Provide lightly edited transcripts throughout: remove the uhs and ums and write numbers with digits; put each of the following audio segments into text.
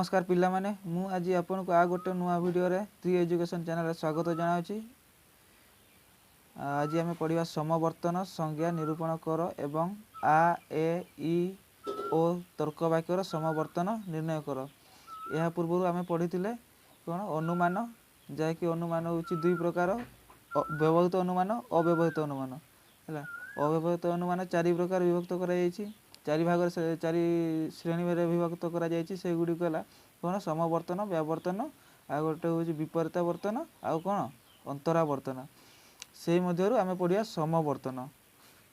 नमस्कार पिला माने मु आज आपन को आ गोटे नुआ वीडियो रे ट्री एजुकेशन चैनल स्वागत जनाउछि। आज आम पढ़ा समवर्तन संज्ञा निरूपण कर एवं आ ए ई ओ तर्क वाक्यर समवर्तन निर्णय कर। यह पूर्व आम पढ़ी कौन अनुमान जहाँकि अनुमान हूँ दुई प्रकार व्यवहित अनुमान अव्यवहित अनुमान है। अव्यवहित अनुमान चारि प्रकार विभक्त कर चारि भाग चारि श्रेणी में विभक्त कर गुड़िक है कौन समवर्तन व्यावर्तन आ गोटे हूँ विपरीतावर्तन आउ कौन अंतरावर्तन से मध्य आम पढ़िया समवर्तन।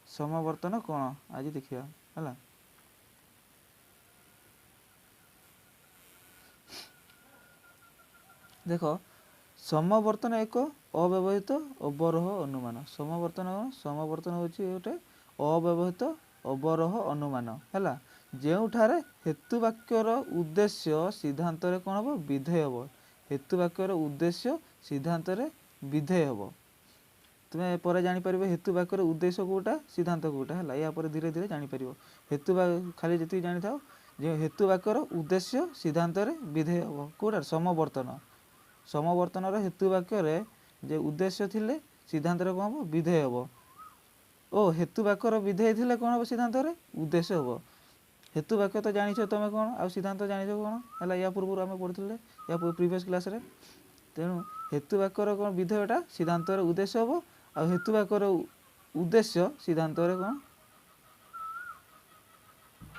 समवर्तन कौन आज देखिए है। देख समवर्तन एक अव्यवहित अवरोह अनुमान। समवर्तन हूँ गोटे अव्यवहित अवरोह अनुमान है जोठारे हेतुवाक्यर उद्देश्य सिद्धांत कौन हम विधेय हम। हेतुवाक्यर उद्देश्य सिद्धांत विधेय हम। तुम्हें पर जापर हेतुवाक्यर उद्देश्य कौटा सिद्धांत कौटा है या धीरे धीरे जापर। हेतु खाली जी जानी था जो हेतुवाक्यर उद्देश्य सिद्धांत विधेय हम कौटा समवर्तन। समवर्तन हेतुवाक्य जे उद्देश्य थिले सिद्धांत कौन हम विधेय हम ओ हेतुवाक्यर विधेय थिले कौन हम सिद्धांत उद्देश्य हम। हेतुवाक्य तो जानी तुम कौन आ सिद्धांत जानी कौन है या पूर्व आम पढ़ी या प्रीवियस क्लास रे। तेणु हेतुवाक्यर कौन विधेयटा सिद्धांत उद्देश्य हम आ हेतुवाक्यर उद्देश्य सिद्धांत कौन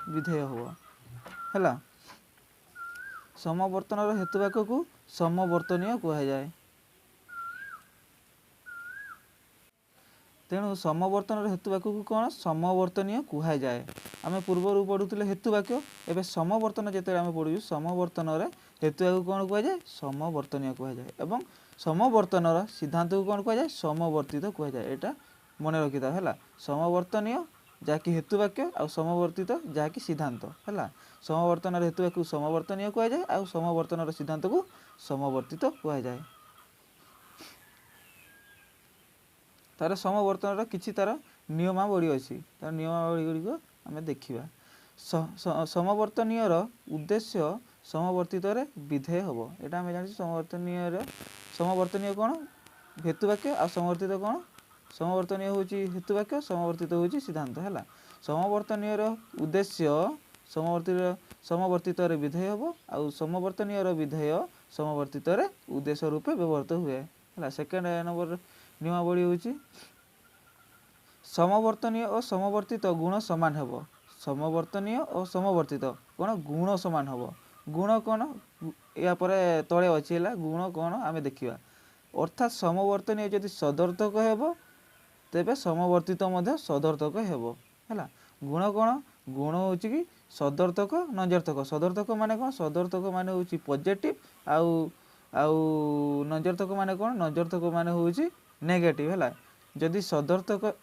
विधेय हम है। समवर्तन हेतुवाक्य को समवर्तनीय कहा जाए। तेणु समवर्तन हेतुवाक्य को कौन समवर्तनीय कहा जाए। आम पूर्व पढ़ुले हेतुवाक्य एवं समवर्तन जिते आम पढ़ू समवर्तन हेतुवाक्य कौन कह जाए समवर्तनीय कहा जाए और समवर्तन सिद्धांत को कौन कह जाए समवर्तित कहा जाए। यहाँ मन रखी था है समवर्तनीय जहाँकि हेतुवाक्य आ समवर्तित जहाँकि सिद्धांत है। समवर्तन हेतुवाक्य को समवर्तनीय कहा जाए और समवर्तन सिद्धांत को समवर्तित कहा जाए। तार समवर्तन किसी तार नियमावली अच्छी तार नियमावली गुड़िक आम देखा। समवर्तनीय उद्देश्य समवर्तित विधेय हम यहाँ आम जानी समवर्तनीय कौन हेतुवाक्य आ समवर्तित कौन समवर्तनीय हूँ हेतुवाक्य समवर्तित हूँ सिद्धांत है। समवर्तनीय उद्देश्य समवर्तित विधेय हम आ समवर्तनीय विधेय समवर्तित उद्देश्य रूपे व्यवहृत हुए है। सेकेंड नंबर नियमावली हूँ समवर्तनीय और समवर्तित गुण सामान हम। समवर्तनीय और समवर्तित कौन गुण सामान हम। गुण कौन या तले अच्छी है गुण कौन आम देखा। अर्थात समवर्तनीय जदि सदर्थक हेब तेबे समवर्तित सदर्थक हेब है। गुण कौन गुण हूँ कि सदर्थक नंजर्थक। सदर्थक मान कौन सदर्थक मान हूँ पॉजिटिव आउ नंजर्थक मान कौन नंजर्थक मान हूँ नेगेटिव है। जदि सदर्थक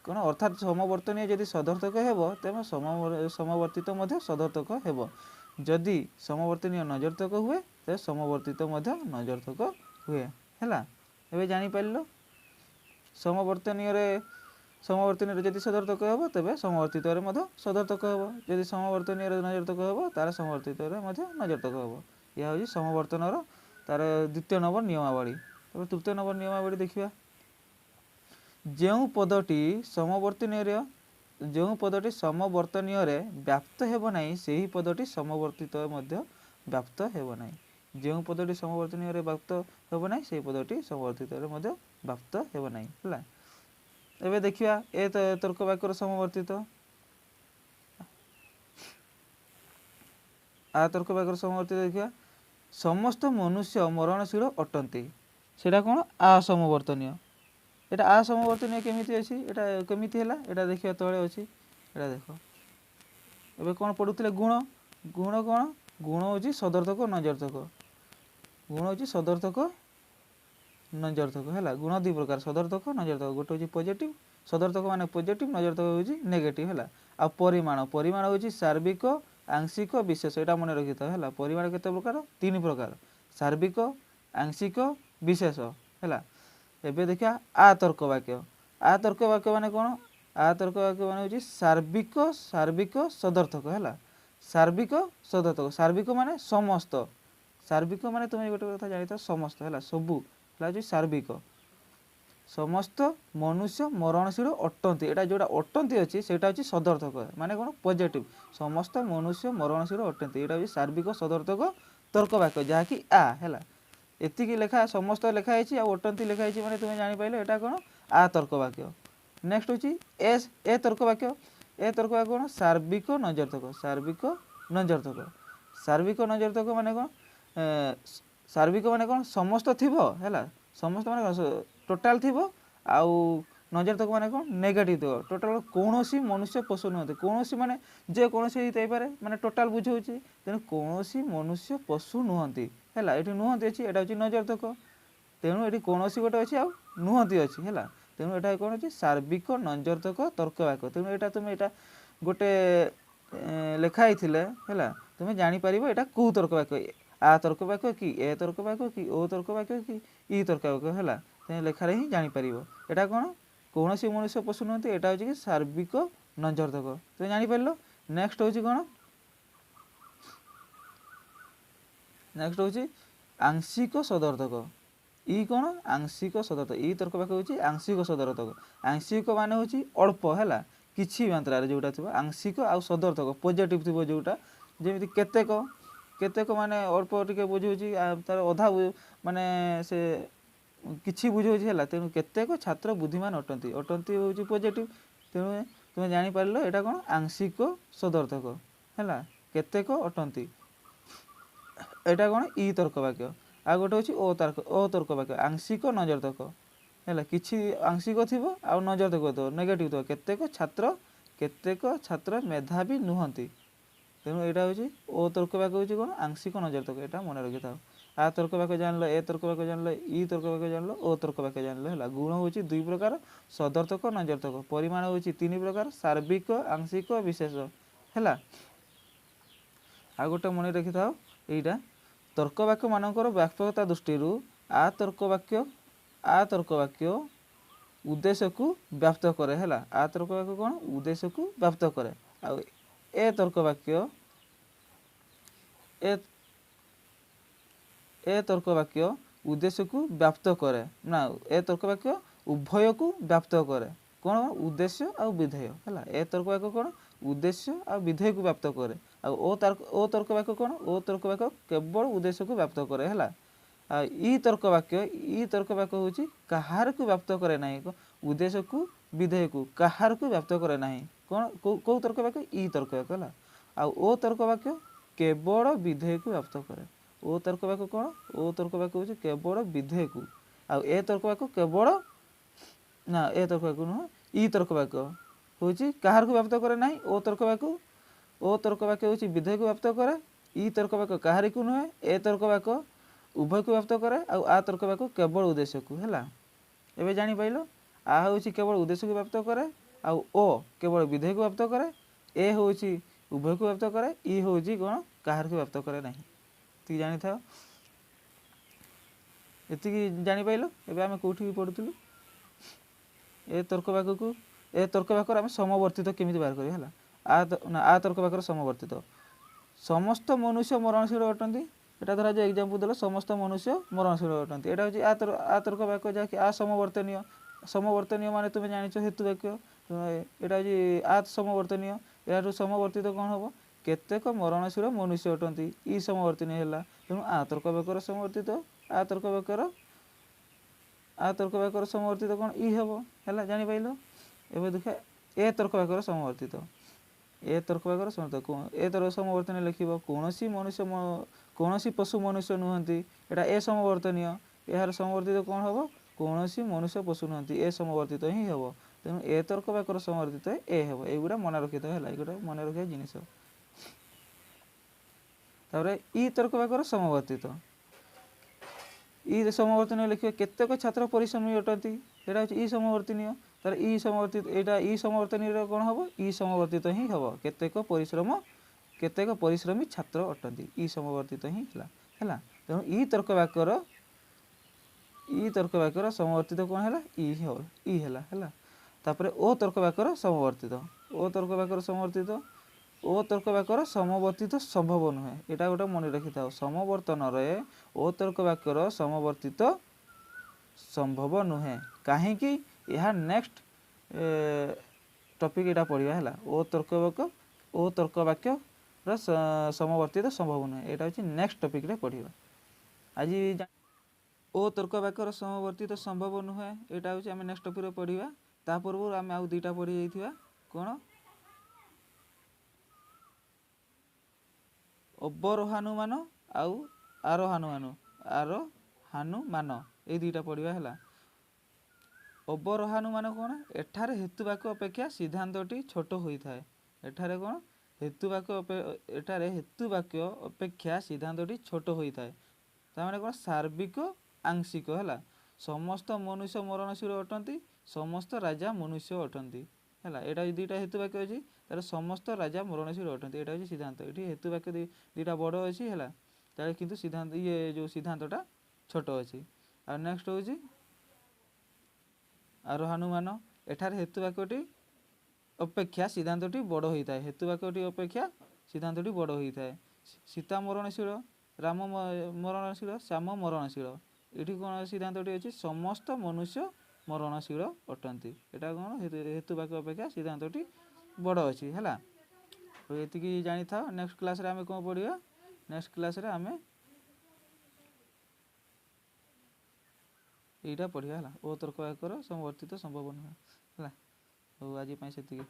कौन अर्थात समवर्तनीय जदि सदर्थक हेब तेज समवर्तित सदर्थक हेब। जदि समवर्तनीय नंजर्थक हुए तो समवर्तित नंजर्थक हुए है। एवं जापर समवर्तनीय जदि सदर्थक हेब तेज समवर्तित सदर्थक हेब। जदि समवर्तनीय नंजर्थक हेब तार समवर्तित नंजर्थक हेब। यह हूँ समवर्तन तार द्वितीय नंबर नियमावली। तृतीय नंबर नियमावली देखा जो पदटी समवर्तनीय व्याप्त हेब नहीं से पदटी समवर्तित व्याप्त हेब नहीं। जो पदटी समवर्तनीय व्याप्त हेब नहीं से पदटी समवर्तित व्याप्त हेब नहीं है। एवं देखिए ए तर्क वाक्यर समवर्तित आ तर्क वाक्यर समवर्तित देखिए समस्त मनुष्य मरणशील अटंती सेटा कौन असमवर्तनीय। यहाँ असमवर्तनीय केमिति अच्छी यहाँ केमिति है यहाँ देखिए तले अच्छी यहाँ देख एवं कौन पढ़ुले गुण गुण कौन गुण हूँ सदर्थक नंजर्थक। गुण हूँ सदर्थक नंजर्थक है। गुण दुई प्रकार सदर्थक नंजर्थक गोटे हूँ पॉजिटिव सदर्थक मान पॉजिटिव नंजर्थक हूँ नेगेटिव है। आ परिमाण परिमाण हूँ सार्विक आंशिक विशेष यहाँ मन रखी था है। परिमाण केते प्रकार तीन प्रकार सार्विक आंशिक विशेष है। एबे देखिया आ तर्क वाक्य माने कौन आ तर्क वाक्य माने हूँ सार्विक सदर्थक है। सार्विक सदर्थक सार्विक माने समस्त सार्विक माने तुम गोटे कथा जानी समस्त है सबू है सार्विक समस्त मनुष्य मरणशील अटंती एटा जोटा अटंती अच्छी से सदर्थक माने कौन पॉजिटिव समस्त मनुष्य मरणशील अटंती एटा हूँ सार्विक सदर्थक तर्क वाक्य जहाँकि आ है एतिकी लेखा समस्त लिखाई अटंती लिखाई मैंने तुम्हें जापारे यहाँ कौन आ तर्क वाक्य नेक्स्ट हूँ ए तर्क वाक्य तर्क वाक्य कौन सार्विक नजर्थक सार्विक नजर्थक माने कौन सार्विक माने कौन समस्त थीबो है समस्त माने कौन टोटाल थीबो आउ नजर्थक माने कौन नेगेटिव थी टोटाल कौन मनुष्य पशु नुहति कौन माने जे कौन माने टोटाल बुझाऊँगी तेणु कौन मनुष्य पशु नुहति है ये नुहति अच्छी यहाँ हूँ नजर्थक तेणु ये कौन गोटे अच्छी आ नुहति अच्छी है तेणु यहाँ कौन अच्छी सार्विक नजर्थक तर्क वाक्य तेणु यहाँ तुम्हें यहाँ गोटे लेखाई है तुम्हें जापर यहाँ कौ तर्क वाक्य आ तर्क वाक्य कि ए तर्क वाक्य कि ओ तर्क वाक्य कि ई तर्क वाक्य है लेखार ही जापर यहाँ कौन कौन मनुष्य पशु नुहति यहाँ हूँ कि सार्विक नजर्थक तुम जापर नेक्स्ट हूँ कौन नेक्स्ट हूँ आंशिक सदर्थक ई कौन आंशिक सदर्थक ई तर्क वाक्य हूँ आंशिक सदर्थक आंशिक मान हूँ अल्प है किसी मात्रा जोटा थी आंशिक आउ सदर्थक पॉजिटिव थी जोटा जमी केतेक माने अल्प टिके बुझाऊँगी तार अधा माने से किसी बुझाऊँगी है तेणु केतेक छात्र बुद्धिमान अटंती अटंती हूँ पॉजिटिव तेणु तुम्हें जापर यहाँ कौन आंशिक सदर्थक है केतेक अटंती यहाँ कौन ई तर्क वाक्य आ गोटे हूँ ओ तर्क वाक्य आंशिक नजर्थक है किसी आंशिक थी आ नजर्थक थो नेगेटिव थो केतेक छात्र मेधावी नुहति तेणु यहाँ हूँ ओ तर्क वाक्य हूँ कौन आंशिक नजर्थक यहाँ मन रखी था आ तर्क वाक्य जान ए तर्क वाक्य जान ई तर्क वाक्य जान ओ तर्क वाक्य जान है गुण हूँ दुई प्रकार सदर्थक नजर्थक परिमाण हूँ तीन प्रकार सार्विक आंशिक विशेष है आ गोटे मन रखी था यहाँ तर्क वाक्य मानकर व्यापकता दृष्टि आ तर्क वाक्य उद्देश्य को व्याप्त करे है आ तर्क वाक्य कौन उद्देश्य को व्याप्त करे आ ए तर्क वाक्य उद्देश्य को व्याप्त करे ना ए तर्क वाक्य उभय को व्याप्त करे कौन उद्देश्य आ विधेय है ए तर्क वाक्य कौन उद्देश्य आ विधेय को व्याप्त करे आ ओ तर्क वाक्य कौन ओ तर्क वाक्य केवल उद्देश्य को व्याप्त करे है ई तर्क वाक्य हूँ कहार को व्याप्त करे ना उद्देश्य को विधेय को कहार को व्याप्त करे ना कौन कौ तर्क वाक्य ई तर्क वाक्य है आ ओ तर्क वाक्य केवल विधेय को व्याप्त करे ओ तर्क वाक्य कौन ओ तर्क वाक्य हूँ केवल विधेय को आ ए तर्क वाक्य केवल ना ए तर्क वाक्य नुह ई तर्क वाक्य हूँ कहार को व्याप्त करे ना ओ तर्क वाक्य हूँ विधेय को व्याप्त करे ई तर्क वाक्य कहार को नुहे ए तर्क वाक्य उभय को व्याप्त करे आ तर्क वाक्य केवल उद्देश्य को है एवं जापार आ हूँ केवल उद्देश्य को व्याप्त करे आ ओ केवल विधेय को व्याप्त करे ए हूँ उभय को व्याप्त करे ई हूँ कौन कहार को व्याप्त करे ना ये जानी था ये जापार एवं आम कौटी पढ़ुलु ए तर्क वाक्य आम समवर्तित केमी बाहर करें है आ तर्क वाक्य समवर्तित समस्त मनुष्य मरणशील अटंती यहाँ धरा जो एग्जाम्पल देल समस्त मनुष्य मरणशील अटंती यहाँ हूँ आ तर्क वाक्य जहाँकि आ समवर्तनीय माने तुम्हें जान हेतु वाक्य यहाँ हूँ आ समवर्तनीय यहाँ समवर्तित कौन हम केतेक मरणशील मनुष्य अटंती ई समवर्तनीय है तेणु आ तर्क वाक्यर समवर्तित आ तर्क वाक्यर समवर्तित कौन ई हम है जापार एवं देखा ए तर्क वाक्यर समवर्तित ए तर्क वाक्यर समवर्तित ए तर्क समवर्तनीय लिख कौन पशु मनुष्य नुहति यहाँ ए समवर्तनीय यार समवर्तित कौन हम कौन मनुष्य पशु नुहति ए समवर्तित ही हम तेणु ए तर्क वाक्यर समवर्तित ए हम युवा मन रखी है गोटे मन रखा जिनस ई तर्क वाक्यर समवर्तित ई समवर्तनीय लिखे केतेक छात्र परिश्रमी अटंती यहाँ हूँ ई समवर्तनीय तार ई समवर्तित यहाँ ई समवर्तनीय कौन हम ई समवर्तित ही हम केतेक परिश्रमी छात्र अटंती ई समवर्तित ही है तेणु ई तर्क वाक्यर समवर्तित कौन है ई है तापर ओ तर्क वाक्यर समवर्तित ଓ ତର୍କ ବାକ୍ୟର ସମବର୍ତ୍ତିତ ସମ୍ଭବ ନୁହେଁ। ଏଇଟା ଗୋଟେ ମନେ ରଖିଥାଉ, ସମବର୍ତ୍ତନରେ ଓ ତର୍କ ବାକ୍ୟର ସମବର୍ତ୍ତିତ ସମ୍ଭବ ନୁହେଁ। କାହିଁକି? ଏହା ନେକ୍ସଟ ଟପିକ୍ ଏଇଟା ପଢ଼ିବା ହେଲା। ଓ ତର୍କ ବାକ୍ୟର ସମବର୍ତ୍ତିତ ସମ୍ଭବ ନୁହେଁ, ଏଇଟା ହେଉଛି ନେକ୍ସଟ ଟପିକ୍ରେ ପଢ଼ିବା। ଆଜି ଓ ତର୍କ ବାକ୍ୟର ସମବର୍ତ୍ତିତ ସମ୍ଭବ ନୁହେଁ, ଏଇଟା ହେଉଛି ଆମେ ନେକ୍ସଟ ଟପିକ୍ରେ ପଢ଼ିବା। ତା ପୂର୍ବରୁ ଆମେ ଆଉ ଦୁଇଟା ପଢ଼ି ଯାଇଥିବା, କ'ଣ? ଅବରୋହାନୁମାନ ଆଉ ଆରୋହାନୁମାନ, ଏଇ ଦୁଇଟା ପଢ଼ିବା ହେଲା। ଅବରୋହାନୁମାନ କ'ଣ? ଏଠାରେ ହେତୁ ବାକ୍ୟ ଅପେକ୍ଷା ସିଦ୍ଧାନ୍ତଟି ଛୋଟ ହୋଇଥାଏ। ଏଠାରେ କ'ଣ? ଏଠାରେ ହେତୁ ବାକ୍ୟ ଅପେକ୍ଷା ସିଦ୍ଧାନ୍ତଟି ଛୋଟ ହୋଇଥାଏ। ତାମାନେ କ'ଣ? ସାର୍ବିକ ଆଂଶିକ ହେଲା। ସମସ୍ତ ମନୁଷ୍ୟ ମରଣଶୀଳ ଅଟନ୍ତି, ସମସ୍ତ ରାଜା ମନୁଷ୍ୟ ଅଟନ୍ତି ହେଲା। ଏଇଟା ଦୁଇଟା ହେତୁ ବାକ୍ୟ ଅଛି, ତାହେଲେ ସମସ୍ତ ରାଜା ମରଣଶୀଳ ଅଟନ୍ତି, ଏଇଟା ହେଉଛି ସିଦ୍ଧାନ୍ତ। ଏଠି ହେତୁ ବାକ୍ୟ ଦୁଇଟା ବଡ଼ ଅଛି ହେଲା, ତାହେଲେ କିନ୍ତୁ ସିଦ୍ଧାନ୍ତ ଯେଉଁ ସିଦ୍ଧାନ୍ତଟା ଛୋଟ ଅଛି। ଆଉ ନେକ୍ସଟ ହେଉଛି ଆରୋହାନୁମାନ। ଏଠାରେ ହେତୁ ବାକ୍ୟଟି ଅପେକ୍ଷା ସିଦ୍ଧାନ୍ତଟି ବଡ଼ ହୋଇଥାଏ। ହେତୁ ବାକ୍ୟଟି ଅପେକ୍ଷା ସିଦ୍ଧାନ୍ତଟି ବଡ଼ ହୋଇଥାଏ। ସୀତା ମରଣଶୀଳ, ରାମ ମରଣଶୀଳ, ଶ୍ୟାମ ମରଣଶୀଳ। ଏଠି କ'ଣ ସିଦ୍ଧାନ୍ତଟି ଅଛି? ସମସ୍ତ ମନୁଷ୍ୟ ମରଣଶୀଳ ଅଟନ୍ତି। ଏଇଟା କ'ଣ? ହେତୁ ବାକ୍ୟ ଅପେକ୍ଷା ସିଦ୍ଧାନ୍ତଟି ବଡ଼ ଅଛି ହେଲା। ଏତିକି ଜାଣିଥାଅ। ନେକ୍ସଟ କ୍ଲାସ୍ରେ ଆମେ କ'ଣ ପଢ଼ିବା? ନେକ୍ସଟ କ୍ଲାସ୍ରେ ଆମେ ଏଇଟା ପଢ଼ିବା ହେଲା। ଓ ତର୍କ ବାକ୍ୟର ସମବର୍ତ୍ତିତ ସମ୍ଭବ ନୁହେଁ ହେଲା। ହଉ, ଆଜି ପାଇଁ ସେତିକି।